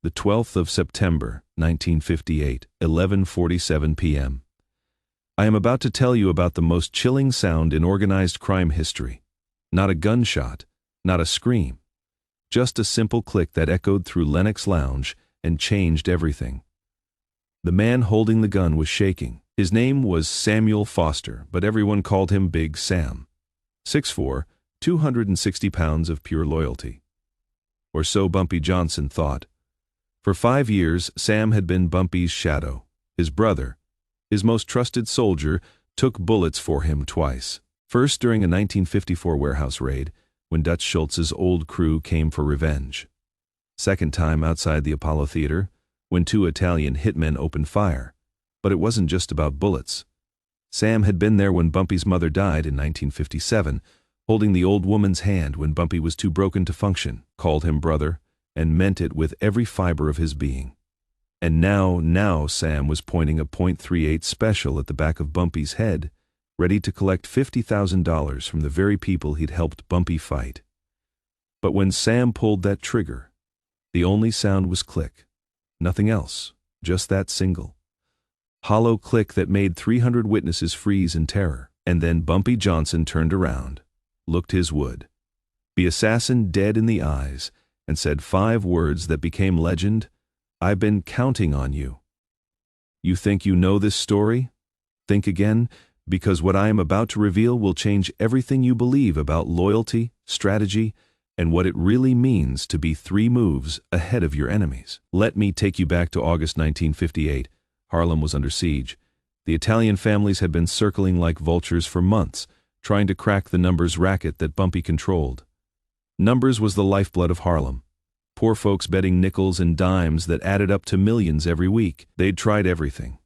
The 12th of September, 1958, 11:47 p.m. I am about to tell you about the most chilling sound in organized crime history. Not a gunshot, not a scream. Just a simple click that echoed through Lennox Lounge and changed everything. The man holding the gun was shaking. His name was Samuel Foster, but everyone called him Big Sam. 6'4", 260 pounds of pure loyalty. Or so Bumpy Johnson thought. For 5 years, Sam had been Bumpy's shadow. His brother, his most trusted soldier, took bullets for him twice. First during a 1954 warehouse raid, when Dutch Schultz's old crew came for revenge. Second time outside the Apollo Theater, when 2 Italian hitmen opened fire. But it wasn't just about bullets. Sam had been there when Bumpy's mother died in 1957, holding the old woman's hand when Bumpy was too broken to function, called him brother, and meant it with every fiber of his being. And now Sam was pointing a .38 special at the back of Bumpy's head, ready to collect $50,000 from the very people he'd helped Bumpy fight. But when Sam pulled that trigger, the only sound was click. Nothing else, just that single hollow click that made 300 witnesses freeze in terror. And then Bumpy Johnson turned around, looked his wood, the assassin dead in the eyes, and said 5 words that became legend. I've been counting on you. You think you know this story? Think again, because what I am about to reveal will change everything you believe about loyalty, strategy, and what it really means to be 3 moves ahead of your enemies. Let me take you back to August 1958. Harlem was under siege. The Italian families had been circling like vultures for months, trying to crack the numbers racket that Bumpy controlled. Numbers was the lifeblood of Harlem. Poor folks betting nickels and dimes that added up to millions every week. They'd tried everything.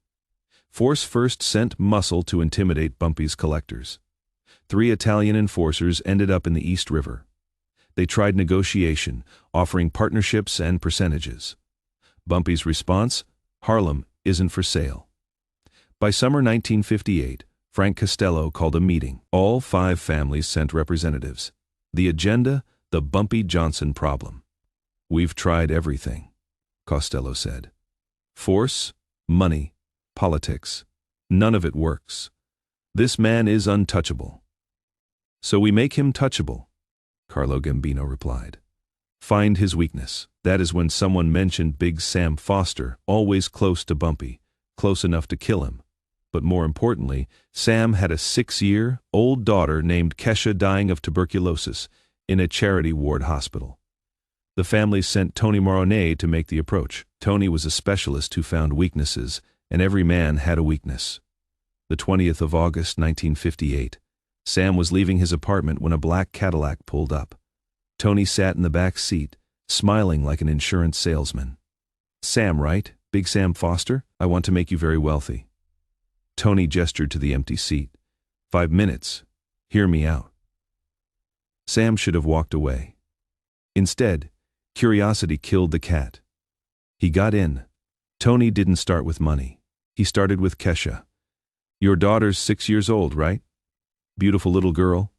Force first sent muscle to intimidate Bumpy's collectors. 3 Italian enforcers ended up in the East River. They tried negotiation, offering partnerships and percentages. Bumpy's response: Harlem isn't for sale. By summer 1958, Frank Costello called a meeting. All 5 families sent representatives. The agenda: the Bumpy Johnson problem. We've tried everything, Costello said. Force, money, politics. None of it works. This man is untouchable. So we make him touchable, Carlo Gambino replied. Find his weakness. That is when someone mentioned Big Sam Foster, always close to Bumpy, close enough to kill him. But more importantly, Sam had a 6-year-old daughter named Kesha dying of tuberculosis in a charity ward hospital. The families sent Tony Moroney to make the approach. Tony was a specialist who found weaknesses, and every man had a weakness. The 20th of August, 1958. Sam was leaving his apartment when a black Cadillac pulled up. Tony sat in the back seat, smiling like an insurance salesman. Sam, right? Big Sam Foster? I want to make you very wealthy. Tony gestured to the empty seat. 5 minutes. Hear me out. Sam should have walked away. Instead, curiosity killed the cat. He got in. Tony didn't start with money. He started with Kesha. Your daughter's 6 years old, right? Beautiful little girl.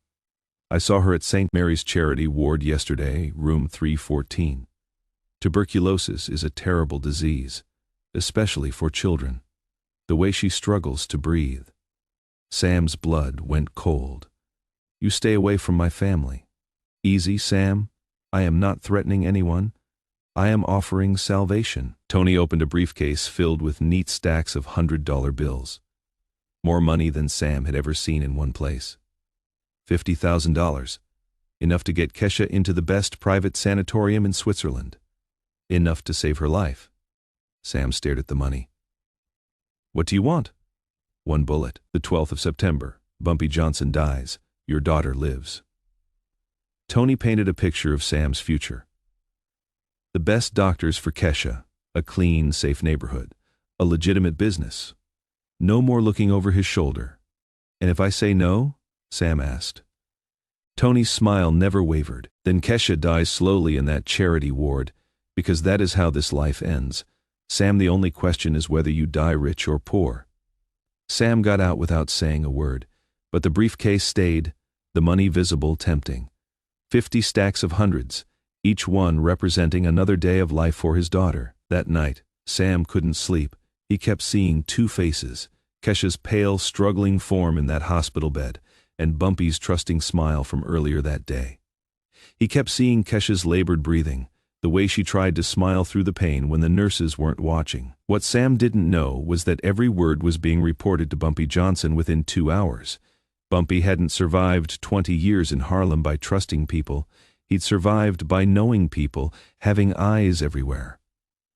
I saw her at St. Mary's Charity Ward yesterday, room 314. Tuberculosis is a terrible disease, especially for children. The way she struggles to breathe. Sam's blood went cold. You stay away from my family. Easy, Sam. I am not threatening anyone. I am offering salvation. Tony opened a briefcase filled with neat stacks of $100 bills. More money than Sam had ever seen in one place. $50,000. Enough to get Kesha into the best private sanatorium in Switzerland. Enough to save her life. Sam stared at the money. What do you want? 1 bullet. The 12th of September. Bumpy Johnson dies. Your daughter lives. Tony painted a picture of Sam's future. The best doctors for Kesha, a clean, safe neighborhood, a legitimate business. No more looking over his shoulder. And if I say no? Sam asked. Tony's smile never wavered. Then Kesha dies slowly in that charity ward, because that is how this life ends. Sam, the only question is whether you die rich or poor. Sam got out without saying a word, but the briefcase stayed, the money visible, tempting. 50 stacks of hundreds, each one representing another day of life for his daughter. That night, Sam couldn't sleep. He kept seeing two faces, Kesha's pale, struggling form in that hospital bed, and Bumpy's trusting smile from earlier that day. He kept seeing Kesha's labored breathing, the way she tried to smile through the pain when the nurses weren't watching. What Sam didn't know was that every word was being reported to Bumpy Johnson within 2 hours. Bumpy hadn't survived 20 years in Harlem by trusting people. He'd survived by knowing people, having eyes everywhere.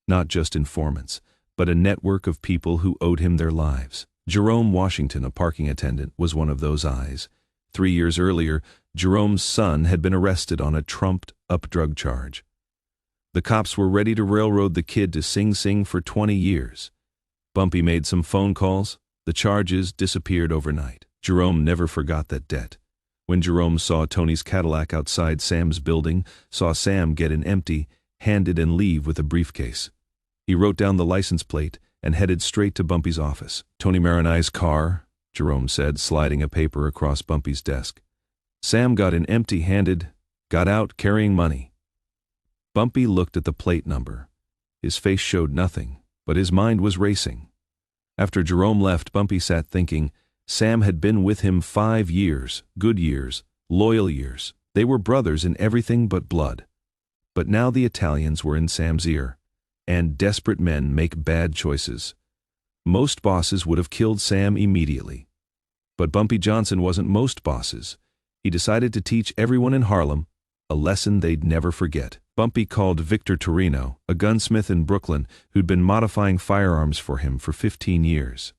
Not just informants, but a network of people who owed him their lives. Jerome Washington, a parking attendant, was one of those eyes. 3 years earlier, Jerome's son had been arrested on a trumped-up drug charge. The cops were ready to railroad the kid to Sing Sing for 20 years. Bumpy made some phone calls. The charges disappeared overnight. Jerome never forgot that debt. When Jerome saw Tony's Cadillac outside Sam's building, saw Sam get in empty-handed and leave with a briefcase, he wrote down the license plate and headed straight to Bumpy's office. "Tony Marinai's car," Jerome said, sliding a paper across Bumpy's desk. "Sam got in empty-handed, got out carrying money." Bumpy looked at the plate number. His face showed nothing, but his mind was racing. After Jerome left, Bumpy sat thinking. Sam had been with him 5 years, good years, loyal years. They were brothers in everything but blood. But now the Italians were in Sam's ear. And desperate men make bad choices. Most bosses would have killed Sam immediately. But Bumpy Johnson wasn't most bosses. He decided to teach everyone in Harlem a lesson they'd never forget. Bumpy called Victor Torino, a gunsmith in Brooklyn who'd been modifying firearms for him for 15 years.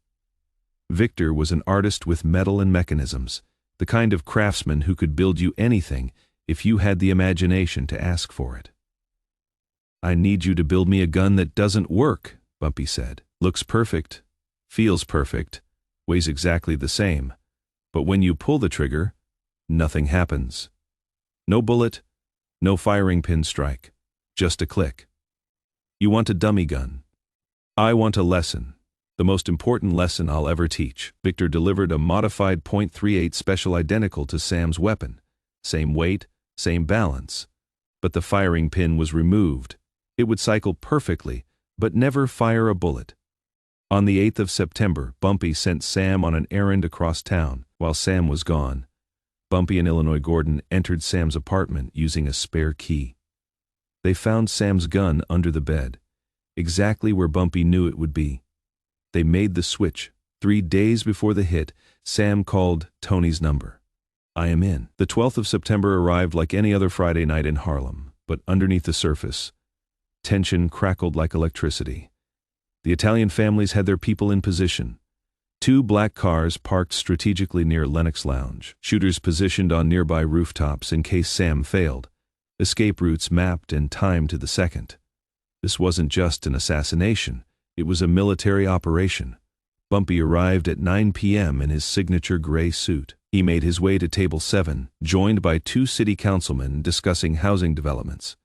Victor was an artist with metal and mechanisms, the kind of craftsman who could build you anything if you had the imagination to ask for it. "I need you to build me a gun that doesn't work," Bumpy said. "Looks perfect, feels perfect, weighs exactly the same, but when you pull the trigger, nothing happens. No bullet, no firing pin strike, just a click. You want a dummy gun. I want a lesson. The most important lesson I'll ever teach." Victor delivered a modified .38 special identical to Sam's weapon. Same weight, same balance. But the firing pin was removed. It would cycle perfectly, but never fire a bullet. On the 8th of September, Bumpy sent Sam on an errand across town. While Sam was gone, Bumpy and Illinois Gordon entered Sam's apartment using a spare key. They found Sam's gun under the bed, exactly where Bumpy knew it would be. They made the switch. 3 days before the hit, Sam called Tony's number. "I am in." The 12th of September arrived like any other Friday night in Harlem, but underneath the surface, tension crackled like electricity. The Italian families had their people in position. 2 black cars parked strategically near Lennox Lounge, shooters positioned on nearby rooftops in case Sam failed, escape routes mapped and timed to the second. This wasn't just an assassination, it was a military operation. Bumpy arrived at 9 p.m. in his signature gray suit. He made his way to Table 7, joined by 2 city councilmen discussing housing developments.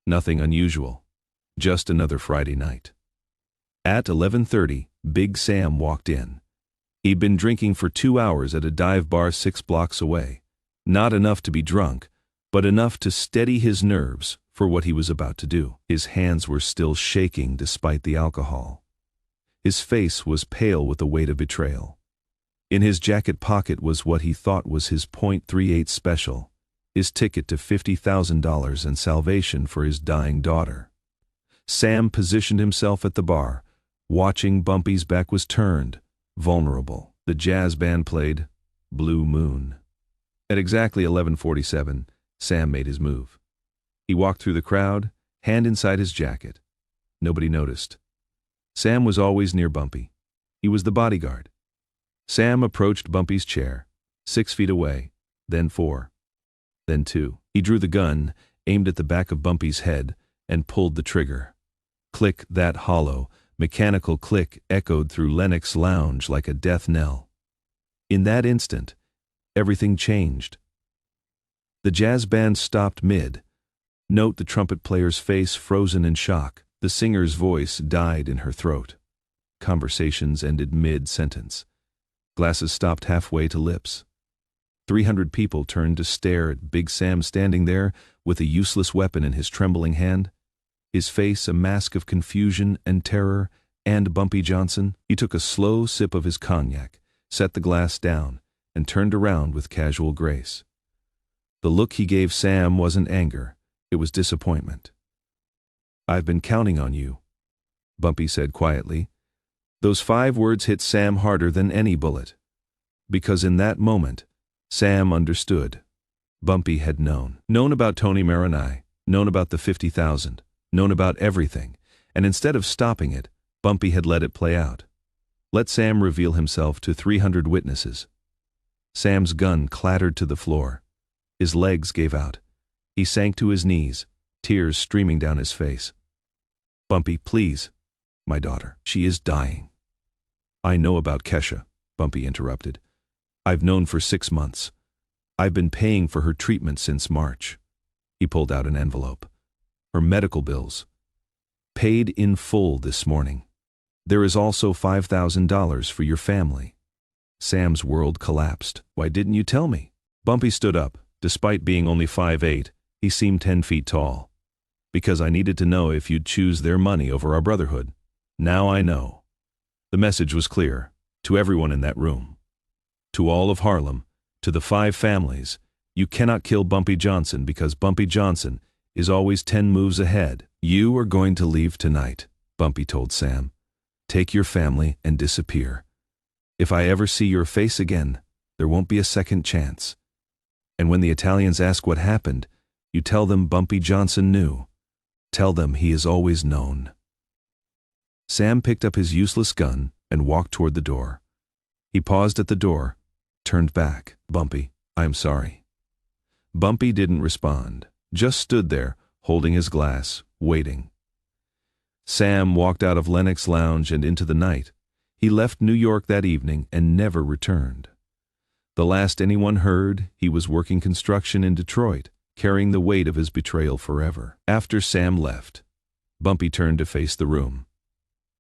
Nothing unusual. Just another Friday night. At 11:30, Big Sam walked in. He'd been drinking for 2 hours at a dive bar 6 blocks away. Not enough to be drunk, but enough to steady his nerves for what he was about to do. His hands were still shaking despite the alcohol. His face was pale with the weight of betrayal. In his jacket pocket was what he thought was his .38 special, his ticket to $50,000 and salvation for his dying daughter. Sam positioned himself at the bar. Watching, Bumpy's back was turned, vulnerable. The jazz band played Blue Moon. At exactly 11:47, Sam made his move. He walked through the crowd, hand inside his jacket. Nobody noticed. Sam was always near Bumpy. He was the bodyguard. Sam approached Bumpy's chair, 6 feet away, then 4, then 2. He drew the gun, aimed at the back of Bumpy's head, and pulled the trigger. Click, that hollow, mechanical click echoed through Lennox Lounge like a death knell. In that instant, everything changed. The jazz band stopped mid. Note the trumpet player's face frozen in shock. The singer's voice died in her throat. Conversations ended mid-sentence. Glasses stopped halfway to lips. 300 people turned to stare at Big Sam standing there with a useless weapon in his trembling hand. His face a mask of confusion and terror, and Bumpy Johnson. He took a slow sip of his cognac, set the glass down, and turned around with casual grace. The look he gave Sam wasn't anger, it was disappointment. "I've been counting on you," Bumpy said quietly. Those 5 words hit Sam harder than any bullet. Because in that moment, Sam understood. Bumpy had known. Known about Tony Maroney, known about the 50,000, known about everything, and instead of stopping it, Bumpy had let it play out. Let Sam reveal himself to 300 witnesses. Sam's gun clattered to the floor. His legs gave out. He sank to his knees, tears streaming down his face. "Bumpy, please. My daughter. She is dying." "I know about Kesha," Bumpy interrupted. "I've known for 6 months. I've been paying for her treatment since March." He pulled out an envelope. "Her medical bills. Paid in full this morning. There is also $5,000 for your family." Sam's world collapsed. "Why didn't you tell me?" Bumpy stood up. Despite being only 5'8", he seemed 10 feet tall. "Because I needed to know if you'd choose their money over our brotherhood. Now I know." The message was clear, to everyone in that room. To all of Harlem, to the 5 families, you cannot kill Bumpy Johnson because Bumpy Johnson is always 10 moves ahead. "You are going to leave tonight," Bumpy told Sam. "Take your family and disappear. If I ever see your face again, there won't be a second chance. And when the Italians ask what happened, you tell them Bumpy Johnson knew. Tell them he has always known." Sam picked up his useless gun and walked toward the door. He paused at the door, turned back. "Bumpy, I'm sorry." Bumpy didn't respond, just stood there, holding his glass, waiting. Sam walked out of Lennox Lounge and into the night. He left New York that evening and never returned. The last anyone heard, he was working construction in Detroit, carrying the weight of his betrayal forever. After Sam left, Bumpy turned to face the room.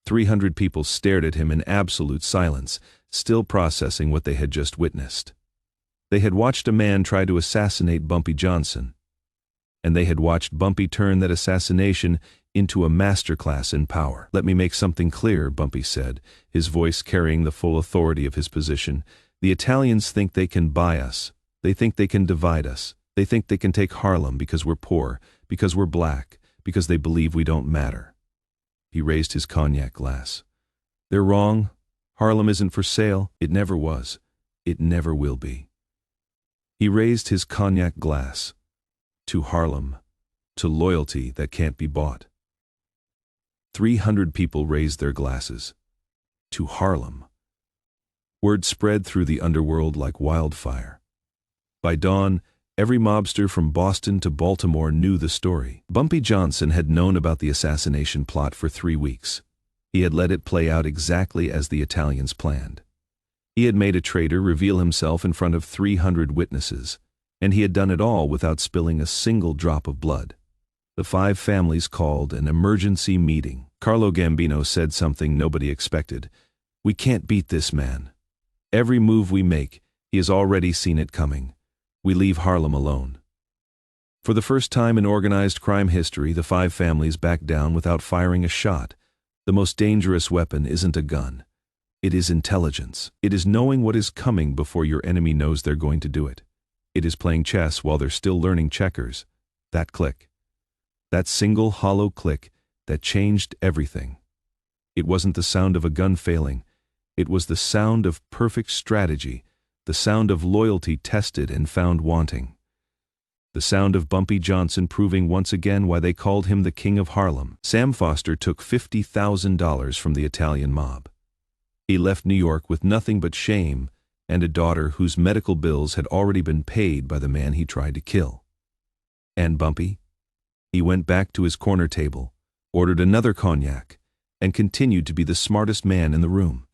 300 people stared at him in absolute silence, still processing what they had just witnessed. They had watched a man try to assassinate Bumpy Johnson, and they had watched Bumpy turn that assassination into a masterclass in power. "Let me make something clear," Bumpy said, his voice carrying the full authority of his position. "The Italians think they can buy us. They think they can divide us. They think they can take Harlem because we're poor, because we're black, because they believe we don't matter." He raised his cognac glass. "They're wrong. Harlem isn't for sale. It never was. It never will be." He raised his cognac glass. To Harlem. To loyalty that can't be bought. 300 people raised their glasses. To Harlem. Word spread through the underworld like wildfire. By dawn, every mobster from Boston to Baltimore knew the story. Bumpy Johnson had known about the assassination plot for 3 weeks. He had let it play out exactly as the Italians planned. He had made a traitor reveal himself in front of 300 witnesses, and he had done it all without spilling a single drop of blood. The 5 families called an emergency meeting. Carlo Gambino said something nobody expected. "We can't beat this man. Every move we make, he has already seen it coming. We leave Harlem alone." For the first time in organized crime history, the 5 families backed down without firing a shot. The most dangerous weapon isn't a gun. It is intelligence. It is knowing what is coming before your enemy knows they're going to do it. It is playing chess while they're still learning checkers. That click. That single hollow click that changed everything. It wasn't the sound of a gun failing. It was the sound of perfect strategy, the sound of loyalty tested and found wanting. The sound of Bumpy Johnson proving once again why they called him the King of Harlem. Sam Foster took $50,000 from the Italian mob. He left New York with nothing but shame and a daughter whose medical bills had already been paid by the man he tried to kill. And Bumpy? He went back to his corner table, ordered another cognac, and continued to be the smartest man in the room.